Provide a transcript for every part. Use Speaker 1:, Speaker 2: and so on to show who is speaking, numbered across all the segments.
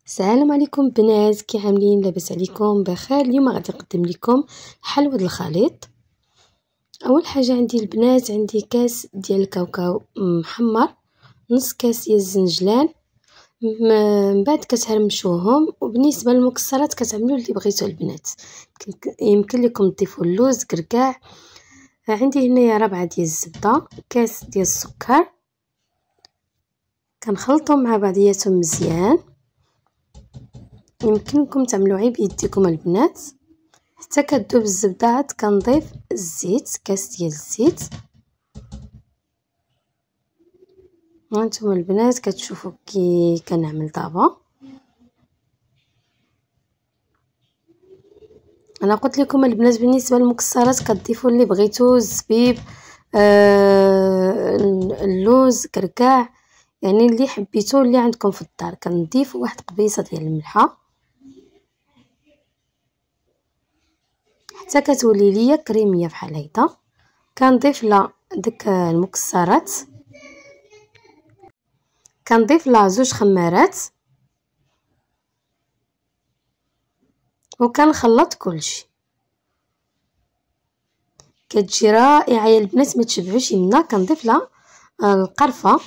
Speaker 1: السلام عليكم بنات، كي عاملين؟ لاباس عليكم؟ بخير. اليوم غادي نقدم لكم حلوى الخليط. اول حاجه عندي البنات، عندي كاس ديال الكاوكاو محمر، نص كاس ديال الزنجلان، من بعد كتهرمشوهم. وبالنسبه للمكسرات كتعملوا اللي بغيتو البنات، يمكن لكم تضيفوا اللوز، كركاع. عندي هنايا 4 ديال الزبده، كاس ديال السكر، كنخلطهم مع بعضياتهم مزيان. يمكنكم تعملوا غير بيديكم البنات حتى كتذوب الزبده. عاد كنضيف الزيت، كاس ديال الزيت. هانتوما البنات كتشوفوا كي كنعمل دابا. انا قلت لكم البنات بالنسبه للمكسرات كتضيفوا اللي بغيتو، الزبيب، اللوز، كركاع، يعني اللي حبيتو اللي عندكم في الدار. كنضيف واحد قبيصه ديال الملحه حتى كتولي ليا كريميه بحال هكذا. كنضيف لها داك المكسرات، كنضيف لها 2 خمارات وكنخلط كلشي. كتجي رائعه يا البنات، ما تشبعوش منها. كنضيف لها القرفه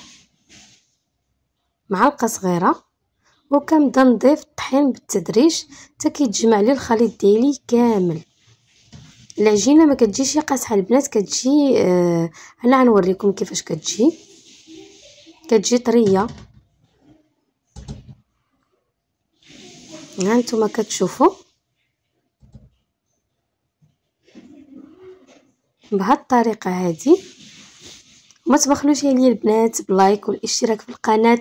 Speaker 1: معلقه صغيره، وكنبدا نضيف الطحين بالتدريج حتى كيتجمع لي الخليط ديالي كامل. العجينه ما كتجيش قاصحه البنات، كتجي انا غنوريكم كيفاش كتجي طريه. ها نتوما كتشوفوا بهاد الطريقه هذه. ما تبخلوش عليا البنات بلايك والاشتراك في القناه،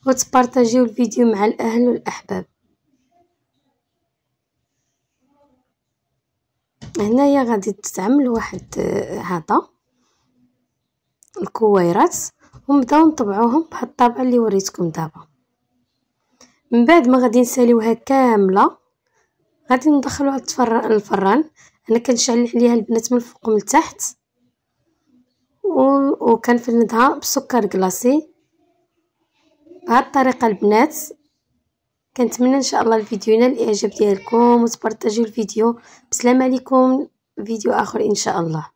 Speaker 1: وتبارطاجيو الفيديو مع الاهل والاحباب. هنايا غادي تتعمل واحد هذا الكويرات، ونبداو نطبعوهم بهاد الطبعه اللي وريتكم دابا. من بعد ما غادي نساليوها كامله، غادي ندخلوها الفران. انا كنشعل عليها البنات من الفوق ومن التحت، وكنفندها بسكر كلاصي. بهاد الطريقه البنات كنتمنى ان شاء الله الفيديو ينال الاعجاب ديالكم، وتبارطاجيو الفيديو. بسلام عليكم، فيديو اخر ان شاء الله.